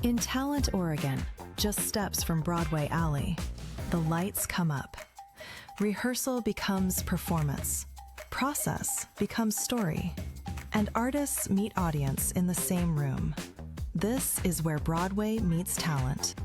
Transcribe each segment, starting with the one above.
In Talent, Oregon, just steps from Broadway Alley, the lights come up. Rehearsal becomes performance. Process becomes story. And artists meet audience in the same room. This is Where Broadway Meets Talent.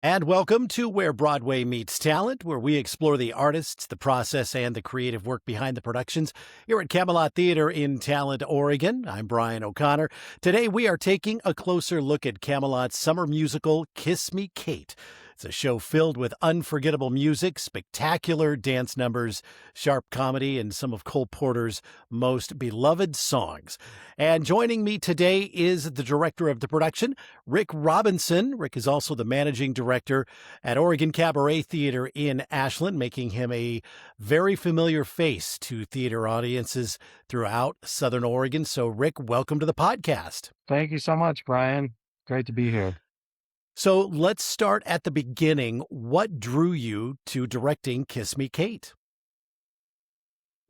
And welcome to Where Broadway Meets Talent, where we explore the artists, the process, and the creative work behind the productions here at Camelot Theatre in Talent, Oregon. I'm Brian O'Connor. Today we are taking a closer look at Camelot's summer musical, Kiss Me, Kate. It's a show filled with unforgettable music, spectacular dance numbers, sharp comedy, and some of Cole Porter's most beloved songs. And joining me today is the director of the production, Rick Robinson. Rick is also the managing director at Oregon Cabaret Theatre in Ashland, making him a very familiar face to theater audiences throughout Southern Oregon. So, Rick, welcome to the podcast. Thank you so much, Brian. Great to be here. So let's start at the beginning. What drew you to directing Kiss Me, Kate?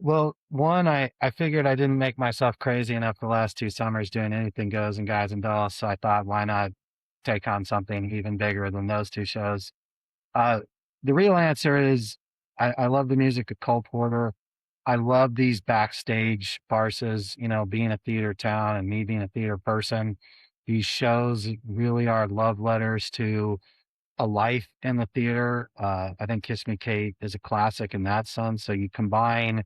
Well, one, I figured I didn't make myself crazy enough the last 2 summers doing Anything Goes and Guys and Dolls, so I thought, why not take on something even bigger than those 2 shows? The real answer is I love the music of Cole Porter. I love these backstage farces, being a theater town and me being a theater person. These shows really are love letters to a life in the theater. I think Kiss Me, Kate is a classic in that sense. So you combine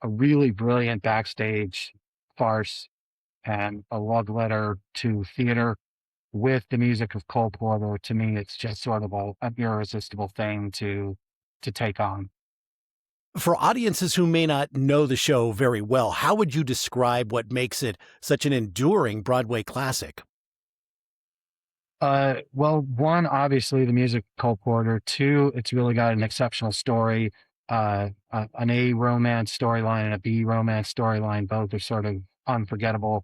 a really brilliant backstage farce and a love letter to theater with the music of Cole Porter. To me, it's just sort of an irresistible thing to take on. For audiences who may not know the show very well, how would you describe what makes it such an enduring Broadway classic? Well, one, obviously the music of Cole Porter. 2, it's really got an exceptional story, an A romance storyline and a B romance storyline. Both are sort of unforgettable.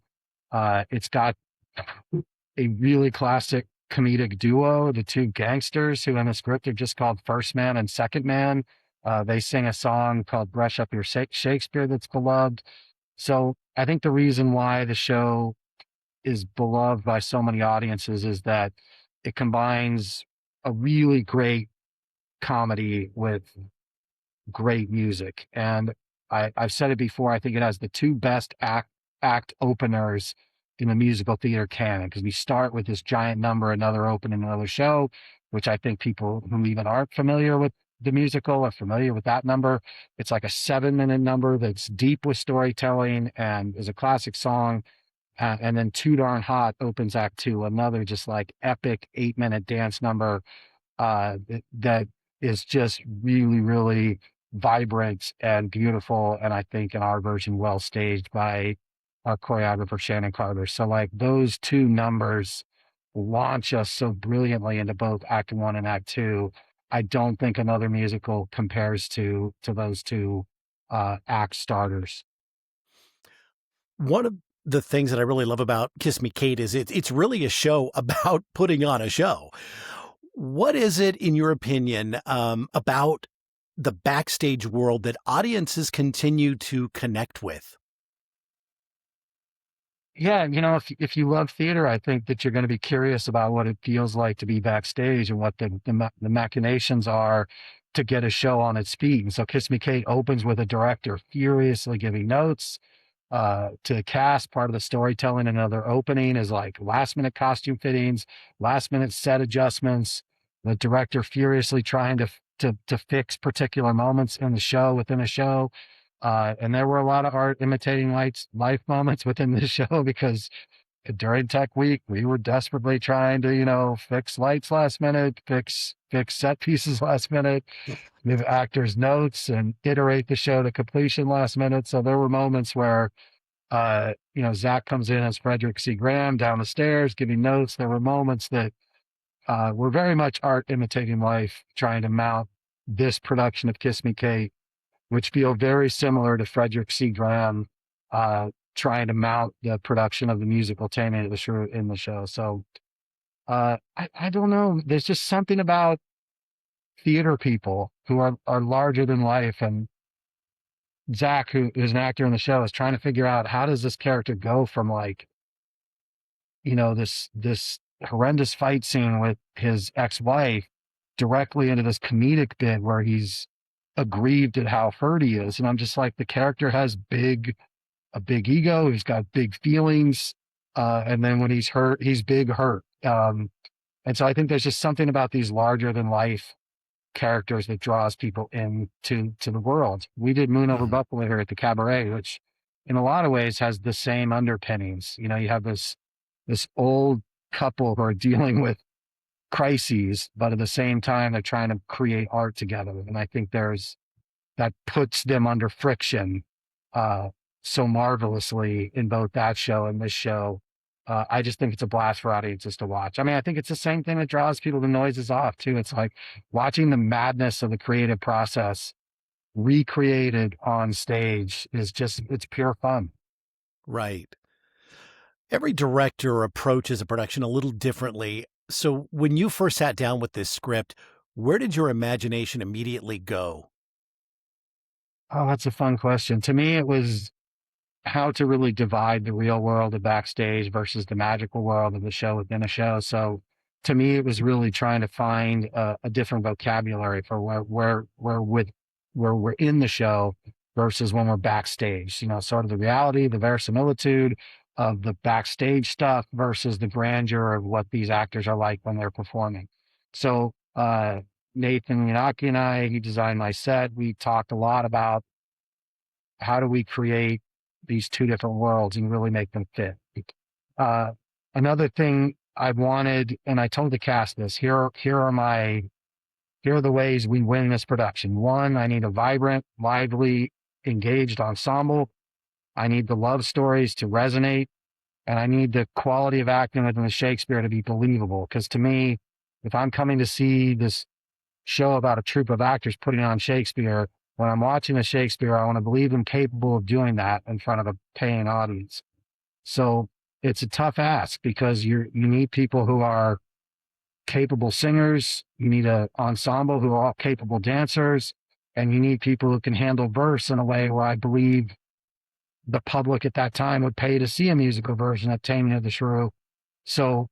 It's got a really classic comedic duo, the 2 gangsters who in the script are just called First Man and Second Man. They sing a song called Brush Up Your Shakespeare that's beloved. So I think the reason why the show is beloved by so many audiences is that it combines a really great comedy with great music. And I've said it before, I think it has the 2 best act openers in the musical theater canon, because we start with this giant number, another opening, another show, which I think people who even aren't familiar with the musical are familiar with that number. It's like a 7-minute number that's deep with storytelling and is a classic song. And then Too Darn Hot opens Act 2, another just like epic 8-minute dance number that is just really, really vibrant and beautiful. And I think in our version, well staged by our choreographer, Shannon Carter. So like those 2 numbers launch us so brilliantly into both Act 1 and Act 2. I don't think another musical compares to those 2 act starters. One of the things that I really love about Kiss Me, Kate is it's really a show about putting on a show. What is it, in your opinion, about the backstage world that audiences continue to connect with? Yeah, if you love theater, I think that you're going to be curious about what it feels like to be backstage and what the machinations are to get a show on its feet. And so Kiss Me, Kate opens with a director furiously giving notes to the cast. Part of the storytelling in another opening is like last minute costume fittings, last minute set adjustments, the director furiously trying to fix particular moments in the show within a show. And there were a lot of art imitating life moments within the show, because during Tech Week, we were desperately trying to, fix lights last minute, fix set pieces last minute, give actors notes and iterate the show to completion last minute. So there were moments where, Zach comes in as Frederick C. Graham down the stairs giving notes. There were moments that were very much art imitating life, trying to mount this production of Kiss Me, Kate, which feel very similar to Frederick C. Graham trying to mount the production of the musical Taming of the Shrew in the show. So I don't know. There's just something about theater people who are larger than life. And Zach, who is an actor in the show, is trying to figure out, how does this character go from like this horrendous fight scene with his ex-wife directly into this comedic bit where he's aggrieved at how hurt he is. And I'm just like, the character has a big ego, he's got big feelings, and then when he's hurt, he's big hurt. And so I think there's just something about these larger than life characters that draws people into the world. We did Moon Over Buffalo here at the Cabaret, which in a lot of ways has the same underpinnings. You have this old couple who are dealing with crises, but at the same time they're trying to create art together. And I think that puts them under friction so marvelously in both that show and this show. I just think it's a blast for audiences to watch. I mean, I think it's the same thing that draws people to Noises Off too. It's like watching the madness of the creative process recreated on stage it's pure fun. Right. Every director approaches a production a little differently. So when you first sat down with this script, where did your imagination immediately go? Oh, that's a fun question. To me, it was how to really divide the real world of backstage versus the magical world of the show within a show. So to me, it was really trying to find a different vocabulary for where we're in the show versus when we're backstage, sort of the reality, the verisimilitude of the backstage stuff versus the grandeur of what these actors are like when they're performing. So Nathan Yanaki and I, he designed my set. We talked a lot about how do we create these two different worlds and really make them fit. Another thing I wanted, and I told the cast this, here are the ways we win this production. One, I need a vibrant, lively, engaged ensemble. I need the love stories to resonate, and I need the quality of acting within the Shakespeare to be believable. Because to me, if I'm coming to see this show about a troupe of actors putting on Shakespeare, when I'm watching a Shakespeare, I want to believe them capable of doing that in front of a paying audience. So it's a tough ask because you need people who are capable singers, you need an ensemble who are all capable dancers, and you need people who can handle verse in a way where I believe the public at that time would pay to see a musical version of Taming of the Shrew. So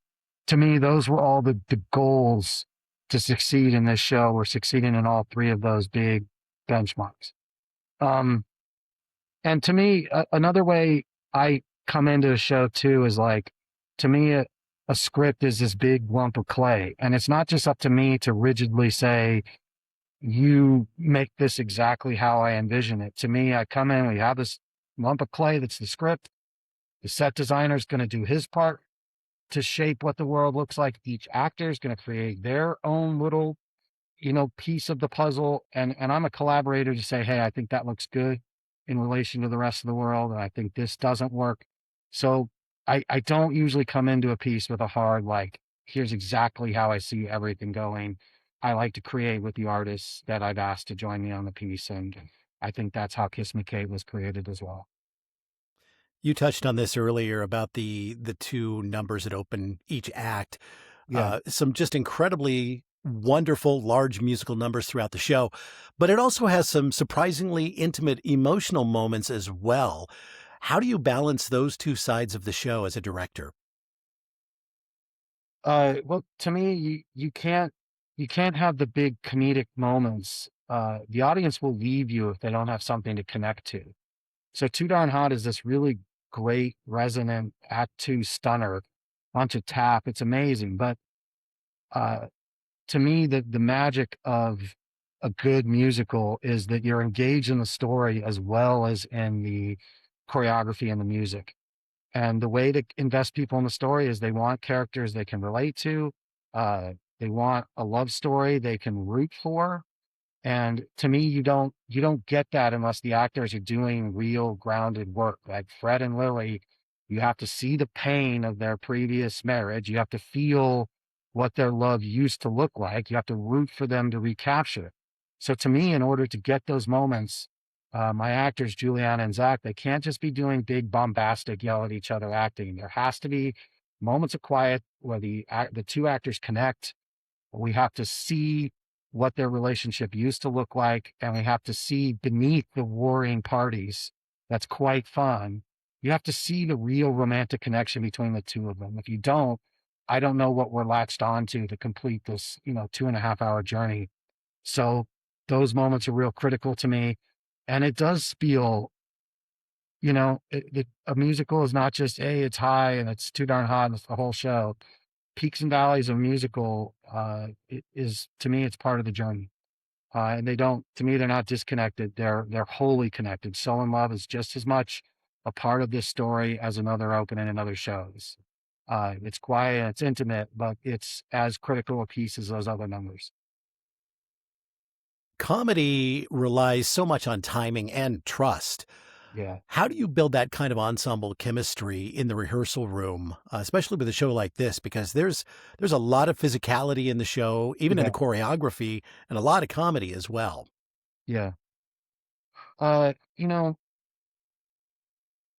to me, those were all the goals to succeed in this show. We're succeeding in all three of those big benchmarks. And to me, another way I come into a show too is like, to me, a script is this big lump of clay. And it's not just up to me to rigidly say, you make this exactly how I envision it. To me, I come in, we have this lump of clay that's the script. The set designer is going to do his part to shape what the world looks like. Each actor is going to create their own little piece of the puzzle. And I'm a collaborator to say, hey, I think that looks good in relation to the rest of the world. And I think this doesn't work. So I don't usually come into a piece with a hard, like, here's exactly how I see everything going. I like to create with the artists that I've asked to join me on the piece. And I think that's how Kiss Me Kate was created as well. You touched on this earlier about the two numbers that open each act. Yeah. Some just incredibly wonderful, large musical numbers throughout the show, but it also has some surprisingly intimate, emotional moments as well. How do you balance those two sides of the show as a director? Well, to me, you can't have the big comedic moments. The audience will leave you if they don't have something to connect to. So Too Darn Hot is this really great, resonant Act 2 stunner, bunch of tap. It's amazing. But to me, the magic of a good musical is that you're engaged in the story as well as in the choreography and the music. And the way to invest people in the story is they want characters they can relate to. They want a love story they can root for. And to me, you don't get that unless the actors are doing real grounded work. Like Fred and Lily, you have to see the pain of their previous marriage. You have to feel what their love used to look like. You have to root for them to recapture it. So to me, in order to get those moments, my actors, Juliana and Zach, they can't just be doing big bombastic yell at each other acting. There has to be moments of quiet where the two actors connect. We have to see what their relationship used to look like, and we have to see beneath the warring parties. That's quite fun. you have to see the real romantic connection between the two of them. If you don't, I don't know what we're latched onto to complete this, 2.5 hour journey. So those moments are real critical to me. And it does feel, a musical is not just, hey, it's high and it's too darn hot and it's the whole show. Peaks and valleys of musical to me, it's part of the journey. And they don't, to me, they're not disconnected. They're wholly connected. So in Love is just as much a part of this story as another opening and other shows. It's quiet and it's intimate, but it's as critical a piece as those other numbers. Comedy relies so much on timing and trust. Yeah. How do you build that kind of ensemble chemistry in the rehearsal room, especially with a show like this? Because there's a lot of physicality in the show, even in Yeah. the choreography, and a lot of comedy as well. Yeah. Uh, you know,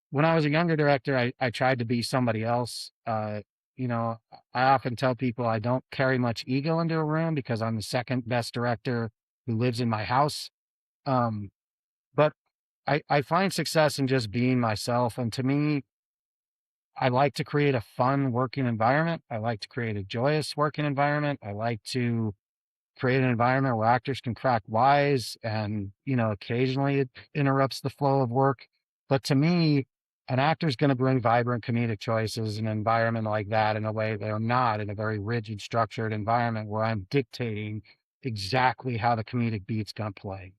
when I was a younger director, I tried to be somebody else. You know, I often tell people I don't carry much ego into a room because I'm the second best director who lives in my house. Um, but I find success in just being myself. And to me, I like to create a fun working environment. I like to create a joyous working environment. I like to create an environment where actors can crack wise and, occasionally it interrupts the flow of work. But to me, an actor's going to bring vibrant comedic choices in an environment like that in a way they're not in a very rigid, structured environment where I'm dictating exactly how the comedic beat's going to play.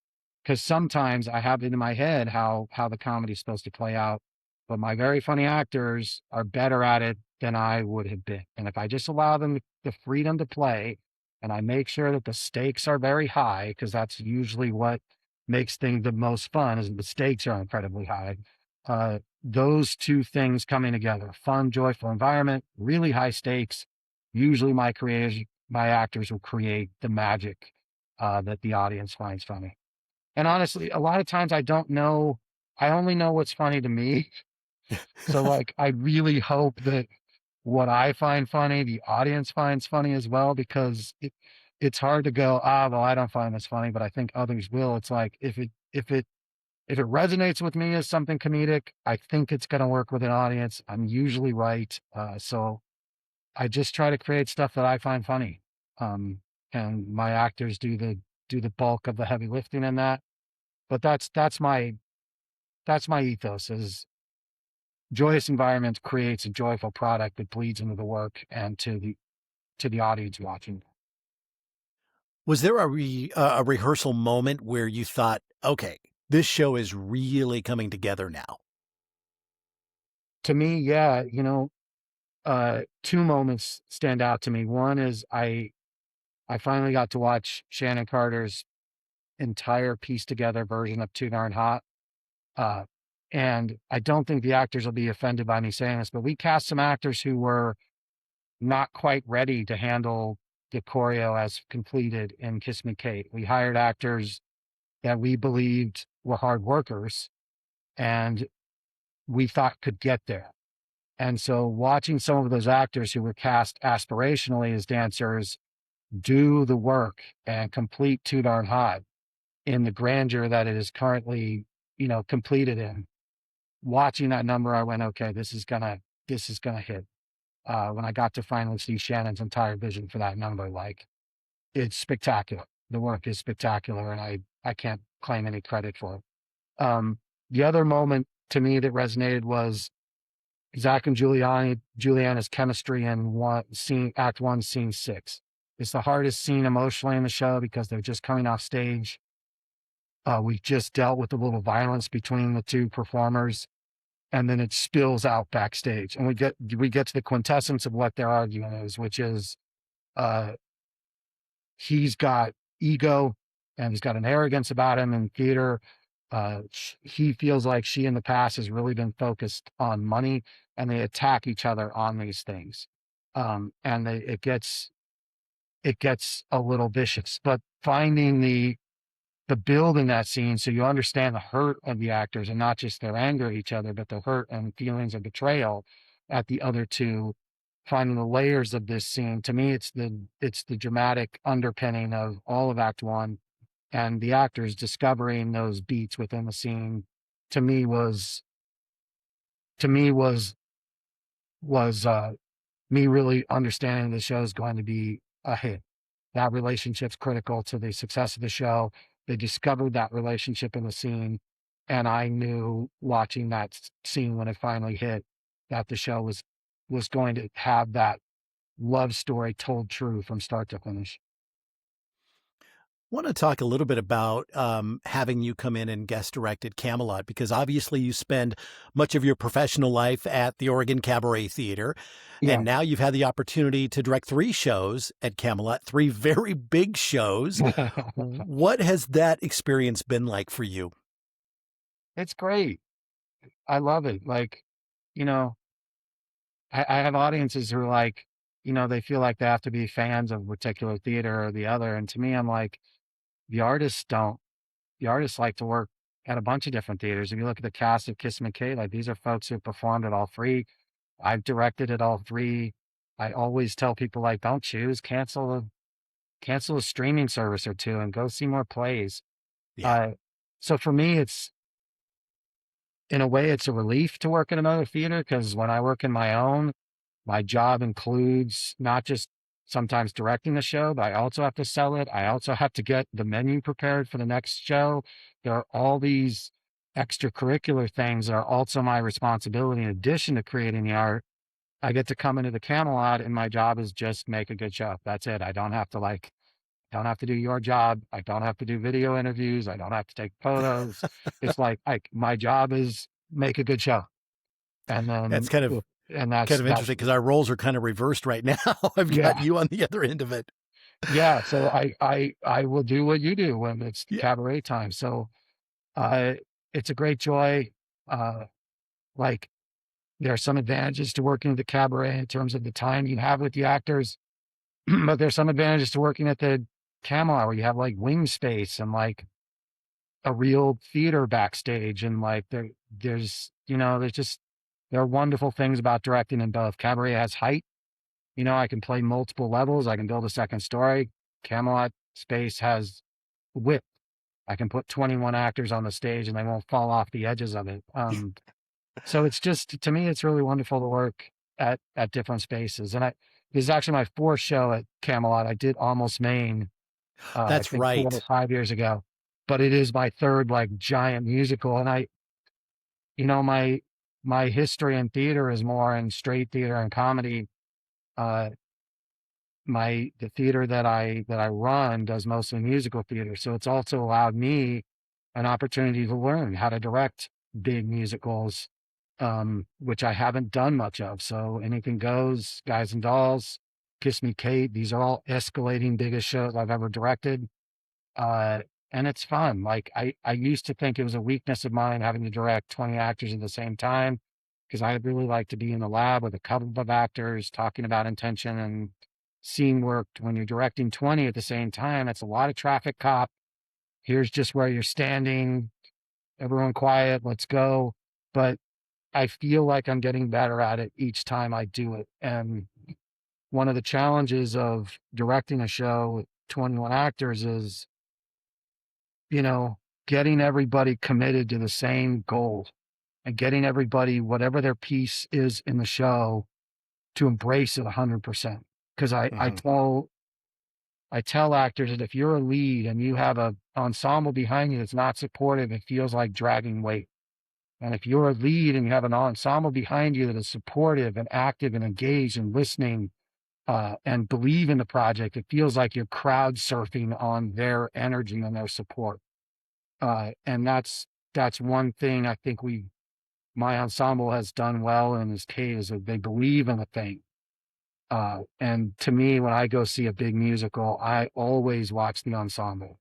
Because sometimes I have it in my head how the comedy's supposed to play out, but my very funny actors are better at it than I would have been. And if I just allow them the freedom to play, and I make sure that the stakes are very high, because that's usually what makes things the most fun is the stakes are incredibly high. Those two things coming together, fun, joyful environment, really high stakes. Usually my actors will create the magic that the audience finds funny. And honestly, a lot of times I only know what's funny to me. So like, I really hope that what I find funny, the audience finds funny as well, because it's hard to go, well, I don't find this funny, but I think others will. It's like if it resonates with me as something comedic, I think it's going to work with an audience. I'm usually right. So I just try to create stuff that I find funny. Um, and my actors do the bulk of the heavy lifting in that. But that's my ethos is joyous environment creates a joyful product that bleeds into the work and to the audience watching. Was there a rehearsal moment where you thought, okay, this show is really coming together now? To me, yeah, two moments stand out to me. One is I finally got to watch Shannon Carter's entire piece together version of Too Darn Hot. Uh, and I don't think the actors will be offended by me saying this, but we cast some actors who were not quite ready to handle the choreo as completed in Kiss Me Kate. We hired actors that we believed were hard workers and we thought could get there. And so watching some of those actors who were cast aspirationally as dancers do the work and complete Too Darn Hot in the grandeur that it is currently, completed in. Watching that number, I went, okay, this is gonna hit. When I got to finally see Shannon's entire vision for that number, like it's spectacular. The work is spectacular, and I can't claim any credit for it. The other moment to me that resonated was Zach and Juliana's chemistry in Act One, Scene 6. It's the hardest scene emotionally in the show because they're just coming off stage. We just dealt with a little violence between the two performers, and then it spills out backstage, and we get to the quintessence of what their argument is, which is uh, he's got ego and he's got an arrogance about him in theater. He feels like she in the past has really been focused on money, and they attack each other on these things. It gets a little vicious, but finding the build in that scene so you understand the hurt of the actors and not just their anger at each other, but the hurt and feelings of betrayal at the other two, finding the layers of this scene. To me, it's the dramatic underpinning of all of Act One, and the actors discovering those beats within the scene, to me, was to me was me really understanding the show is going to be a hit. That relationship's critical to the success of the show. They discovered that relationship in the scene, and I knew watching that scene when it finally hit that the show was going to have that love story told true from start to finish. Want to talk a little bit about having you come in and guest direct at Camelot, because obviously you spend much of your professional life at the Oregon Cabaret Theatre, Yeah. and now you've had the opportunity to direct 3 shows at Camelot, 3 very big shows. What has that experience been like for you? It's great. I love it. Like, you know, I have audiences who are like, they feel like they have to be fans of a particular theater or the other. And to me, I'm like, the artists don't. The artists like to work at a bunch of different theaters. If you look at the cast of Kiss Me Kate, like these are folks who performed at all 3. I've directed at all 3. I always tell people like, don't choose, cancel a streaming service or 2 and go see more plays. Yeah. So for me, it's in a way, it's a relief to work in another theater because when I work in my own, my job includes not just sometimes directing the show, but I also have to sell it. I also have to get the menu prepared for the next show. There are all these extracurricular things that are also my responsibility in addition to creating the art. I get to come into the Camelot and my job is just make a good show. That's it. I don't have to do your job. I don't have to do video interviews. I don't have to take photos. It's like my job is make a good show. And That's then, kind of and kind of that's, interesting because our roles are kind of reversed right now. I've got yeah, you on the other end of it. yeah. So I will do what you do when it's Yeah. cabaret time. So, uh, it's a great joy. Uh, like there are some advantages to working at the cabaret in terms of the time you have with the actors, but there's some advantages to working at the Camelot where you have like wing space and like a real theater backstage and like there's just there are wonderful things about directing in both. Cabaret has height. I can play multiple levels. I can build a second story. Camelot space has width. I can put 21 actors on the stage and they won't fall off the edges of it. So it's just to me, it's really wonderful to work at different spaces. And this is actually my 4th show at Camelot. I did Almost Maine, I That's think 4 or right. 5 years ago, but it is my 3rd like giant musical. And my history in theater is more in straight theater and comedy. Uh, the theater that I run does mostly musical theater, so it's also allowed me an opportunity to learn how to direct big musicals, which I haven't done much of. So Anything Goes, Guys and Dolls, Kiss Me Kate, these are all escalating biggest shows I've ever directed. Uh, and it's fun. Like I used to think it was a weakness of mine having to direct 20 actors at the same time because I really like to be in the lab with a couple of actors talking about intention and scene work. When you're directing 20 at the same time, it's a lot of traffic cop. Here's just where you're standing. Everyone quiet. Let's go. But I feel like I'm getting better at it each time I do it. And one of the challenges of directing a show with 21 actors is you know, getting everybody committed to the same goal and getting everybody, whatever their piece is in the show, to embrace it 100%. Because Mhm. I tell actors that if you're a lead and you have a ensemble behind you that's not supportive, it feels like dragging weight. And if you're a lead and you have an ensemble behind you that is supportive and active and engaged and listening and believe in the project, it feels like you're crowd surfing on their energy and their support. And that's one thing I think my ensemble has done well in this case is that they believe in the thing. And to me, when I go see a big musical, I always watch the ensemble.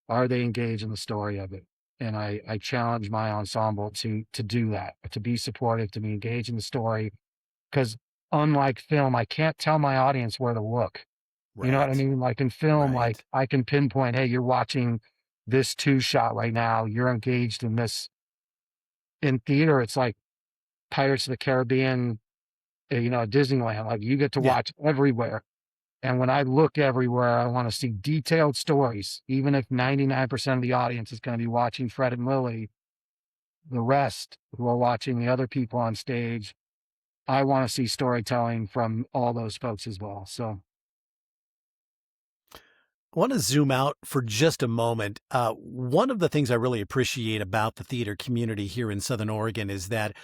Are they engaged in the story of it? And I challenge my ensemble to do that, to be supportive, to be engaged in the story. Because unlike film, I can't tell my audience where to look. You know what I Right. mean? Like in film, Right. like I can pinpoint, hey, you're watching this 2 shot right now. You're engaged in this. In theater, it's like Pirates of the Caribbean, Disneyland. Like you get to Yeah. watch everywhere. And when I look everywhere, I want to see detailed stories. Even if 99% of the audience is going to be watching Fred and Lily, the rest who are watching the other people on stage, I want to see storytelling from all those folks as well. So I want to zoom out for just a moment. One of the things I really appreciate about the theater community here in Southern Oregon is that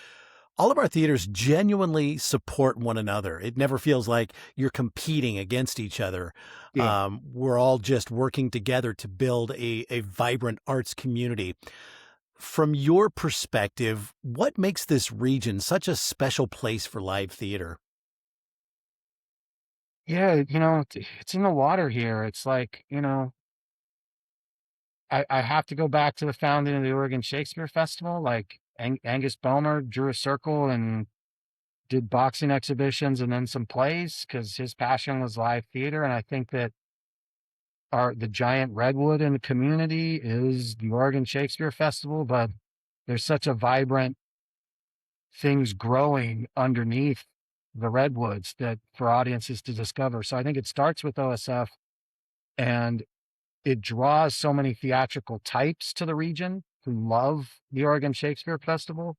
all of our theaters genuinely support one another. It never feels like you're competing against each other. yeah. We're all just working together to build a vibrant arts community. From your perspective, what makes this region such a special place for live theater? Yeah, it's in the water here. It's like, I have to go back to the founding of the Oregon Shakespeare Festival. Like Angus Bomer drew a circle and did boxing exhibitions and then some plays because his passion was live theater. And I think that the giant redwood in the community is the Oregon Shakespeare Festival, but there's such a vibrant things growing underneath the redwoods that for audiences to discover. So I think it starts with OSF, and it draws so many theatrical types to the region who love the Oregon Shakespeare Festival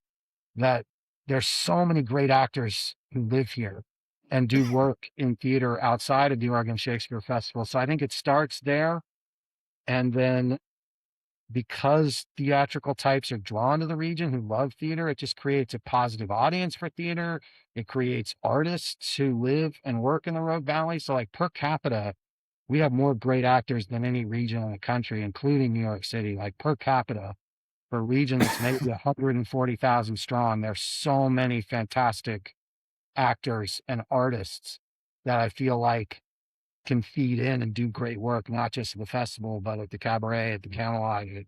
that there's so many great actors who live here and do work in theater outside of the Oregon Shakespeare Festival. So I think it starts there. And then because theatrical types are drawn to the region who love theater, it just creates a positive audience for theater. It creates artists who live and work in the Rogue Valley. So like per capita, we have more great actors than any region in the country, including New York City. Like per capita, for a region that's maybe 140,000 strong, there's so many fantastic actors and artists that I feel like can feed in and do great work, not just at the festival, but at the cabaret, at the Camelot, at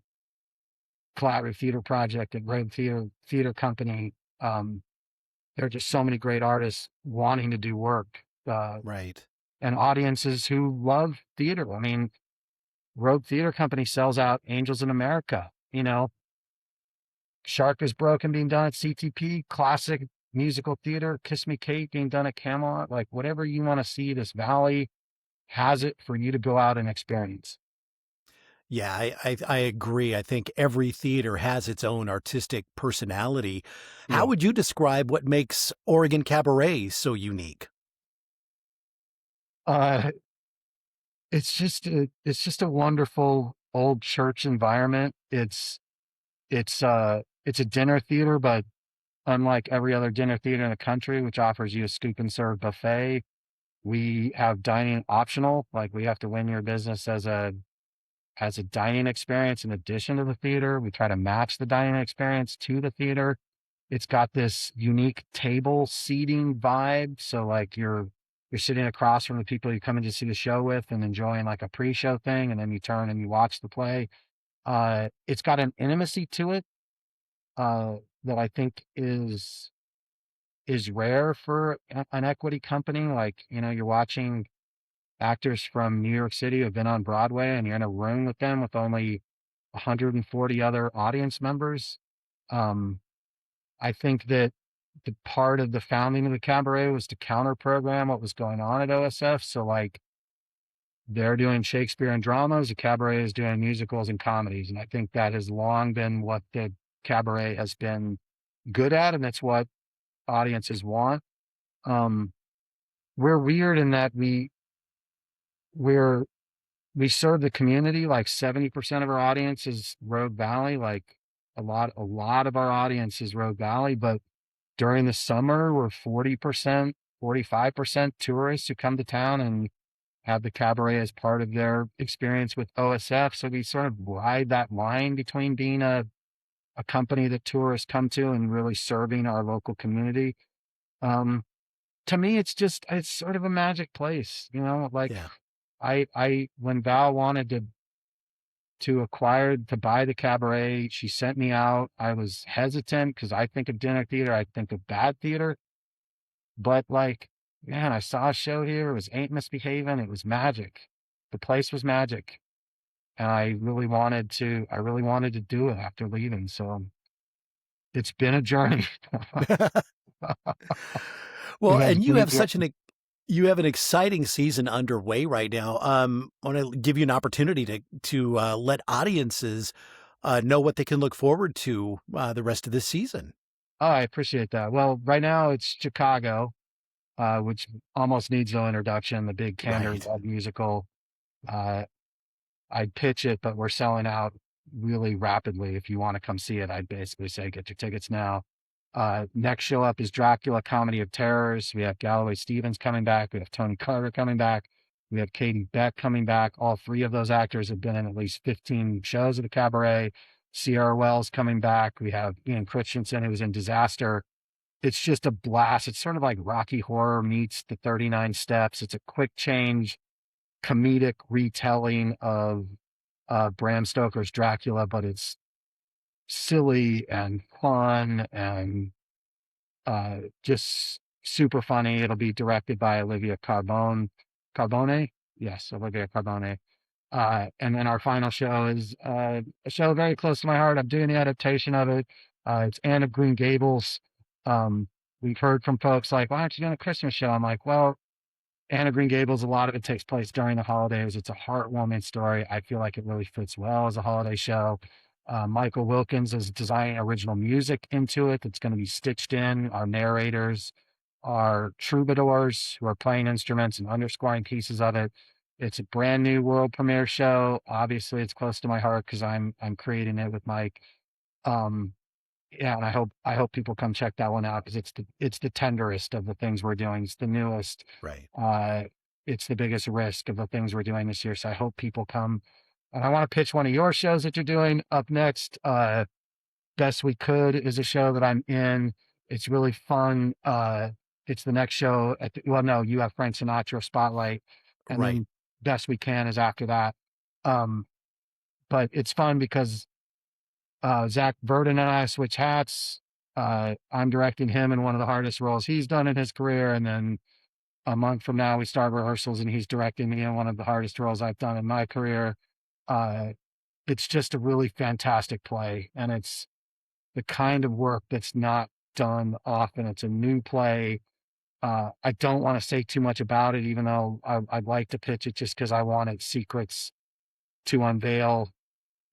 Collaborative Theater Project, at Rogue Theater Company. There are just so many great artists wanting to do work, Right. and audiences who love theater. I mean, Rogue Theater Company sells out Angels in America, Shark is Broken being done at CTP, classic musical theater, Kiss Me Kate being done at Camelot. Like whatever you want to see, this valley has it for you to go out and experience. Yeah, I agree. I think every theater has its own artistic personality. How Yeah. would you describe what makes Oregon Cabaret so unique? Uh, it's just a wonderful old church environment. It's a dinner theater, but unlike every other dinner theater in the country, which offers you a scoop and serve buffet, we have dining optional. Like we have to win your business as a dining experience in addition to the theater. We try to match the dining experience to the theater. It's got this unique table seating vibe. So like you're sitting across from the people you come in to see the show with and enjoying like a pre-show thing, and then you turn and you watch the play. It's got an intimacy to it uh, that I think is rare for an equity company. Like you're watching actors from New York City who have been on Broadway, and you're in a room with them with only 140 other audience members. Um, I think that the part of the founding of the cabaret was to counter program what was going on at OSF. So like they're doing Shakespeare and dramas, the cabaret is doing musicals and comedies. And I think that has long been what the cabaret has been good at, and that's what audiences want. Um, we're weird in that we're we serve the community. Like 70% of our audience is Rogue Valley. Like a lot of our audience is Rogue Valley, but during the summer, we're 40%, 45% tourists who come to town and have the cabaret as part of their experience with OSF. So we sort of ride that line between being a company that tourists come to and really serving our local community. Um, to me, it's sort of a magic place, like Yeah. when Val wanted to buy the cabaret, she sent me out. I was hesitant because I think of dinner theater, I think of bad theater. But like, man, I saw a show here. It was Ain't Misbehaving. It was magic. The place was magic. And I really wanted to do it after leaving. So it's been a journey. Well, It has and you been a have journey. you have an exciting season underway right now. I want to give you an opportunity to let audiences know what they can look forward to the rest of this season. Oh, I appreciate that. Well, right now it's Chicago, which almost needs no introduction. The big Cantor Right. musical. Uh, I'd pitch it, but we're selling out really rapidly. If you want to come see it, I'd basically say get your tickets now. Next show up is Dracula, Comedy of Terrors. We have Galloway Stevens coming back. We have Tony Carter coming back. We have Katie Beck coming back. All three of those actors have been in at least 15 shows of the cabaret. Sierra Wells coming back. We have Ian Christensen, who was in Disaster. It's just a blast. It's sort of like Rocky Horror meets the 39 Steps. It's a quick change, comedic retelling of Bram Stoker's Dracula, but it's silly and fun and just super funny. It'll be directed by Olivia Carbone. Carbone? Yes, Olivia Carbone. And then our final show is a show very close to my heart. I'm doing the adaptation of it. It's Anne of Green Gables. We've heard from folks like, why aren't you doing a Christmas show? I'm like, well, Anne of Green Gables, a lot of it takes place during the holidays. It's a heartwarming story. I feel like it really fits well as a holiday show. Michael Wilkins is designing original music into it that's going to be stitched in. Our narrators are troubadours who are playing instruments and underscoring pieces of it. It's a brand new world premiere show. Obviously, it's close to my heart because I'm creating it with Mike. Yeah, and I hope people come check that one out because it's the tenderest of the things we're doing. It's the newest. Right. It's the biggest risk of the things we're doing this year. So I hope people come. And I want to pitch one of your shows that you're doing up next. Best We Could is a show that I'm in. It's really fun. It's the next show well, no, you have Frank Sinatra Spotlight, and Right. then Best We Can is after that. But it's fun because Zach Verdon and I switch hats. I'm directing him in one of the hardest roles he's done in his career, and then a month from now we start rehearsals and he's directing me in one of the hardest roles I've done in my career. It's just a really fantastic play, and it's the kind of work that's not done often. It's a new play. I don't want to say too much about it, even though I'd like to pitch it just because I wanted secrets to unveil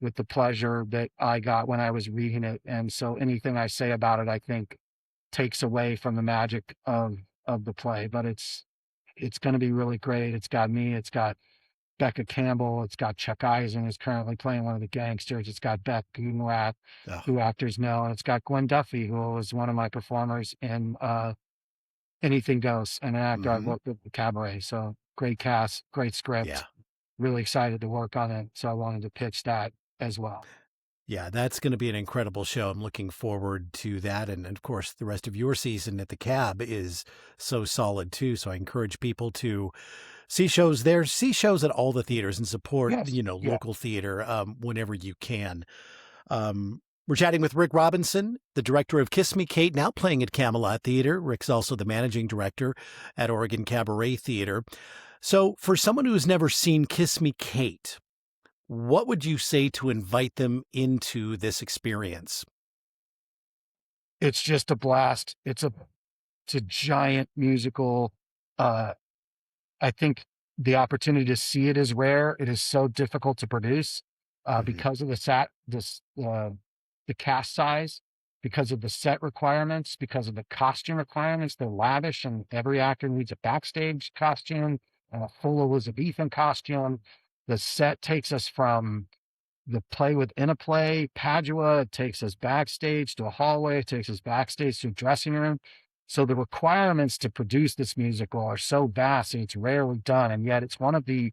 with the pleasure that I got when I was reading it. And so anything I say about it, I think takes away from the magic of the play, but it's going to be really great. It's got me, it's got Becca Campbell, it's got Chuck Eisen, who's currently playing one of the gangsters. It's got Beth Gudenrat, Oh, who actors know, and it's got Gwen Duffy, who was one of my performers in Anything Goes, and an actor I've hmm. worked with the cabaret. So great cast, great Yeah. script, really excited to work on it. So I wanted to pitch that as well. Yeah, that's going to be an incredible show. I'm looking forward to that. And of course, the rest of your season at the Cab is so solid too. So I encourage people to see shows there, see shows at all the theaters and support, Yes. Yeah. local theater whenever you can. We're chatting with Rick Robinson, the director of Kiss Me Kate, now playing at Camelot Theatre. Rick's also the managing director at Oregon Cabaret Theatre. So for someone who's never seen Kiss Me Kate, what would you say to invite them into this experience? It's just a blast. It's a giant musical. I think the opportunity to see it is rare. It is so difficult to produce Mhm. because of the cast size, because of the set requirements, because of the costume requirements. They're lavish, and every actor needs a backstage costume and a full Elizabethan costume. The set takes us from the play within a play, Padua. It takes us backstage to a hallway. It takes us backstage to a dressing room. So the requirements to produce this musical are so vast, and it's rarely done. And yet it's one of the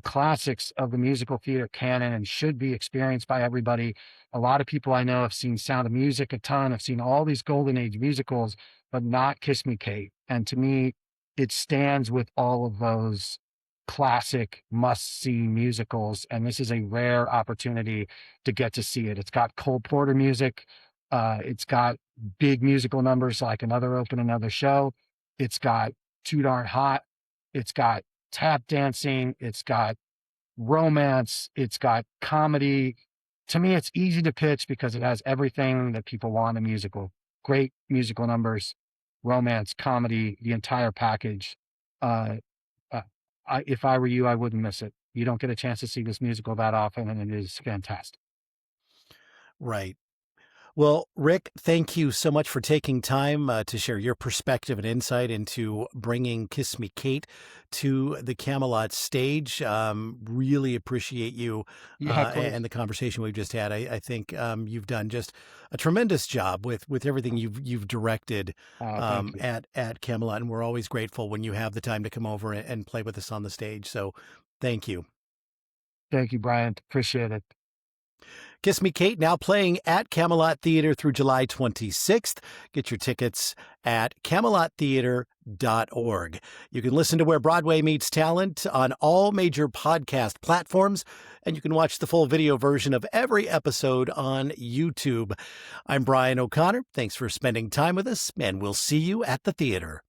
classics of the musical theater canon and should be experienced by everybody. A lot of people I know have seen Sound of Music a ton, have seen all these golden age musicals, but not Kiss Me Kate. And to me, it stands with all of those classic must-see musicals, and this is a rare opportunity to get to see it. It's got Cole Porter music. It's got big musical numbers like Another Open, Another Show. It's got Too Darn Hot. It's got tap dancing. It's got romance. It's got comedy. To me, it's easy to pitch because it has everything that people want in a musical. Great musical numbers, romance, comedy, the entire package. Uh, if I were you, I wouldn't miss it. You don't get a chance to see this musical that often, and it is fantastic. Right. Well, Rick, thank you so much for taking time to share your perspective and insight into bringing Kiss Me Kate to the Camelot stage. Really appreciate you Yeah, of course. and the conversation we've just had. I think you've done just a tremendous job with everything you've directed Thank you. at Camelot, and we're always grateful when you have the time to come over and play with us on the stage. So, thank you. Thank you, Brian. Appreciate it. Kiss Me Kate now playing at Camelot Theatre through July 26th. Get your tickets at camelottheatre.org. You can listen to Where Broadway Meets Talent on all major podcast platforms, and you can watch the full video version of every episode on YouTube. I'm Brian O'Connor. Thanks for spending time with us, and we'll see you at the theater.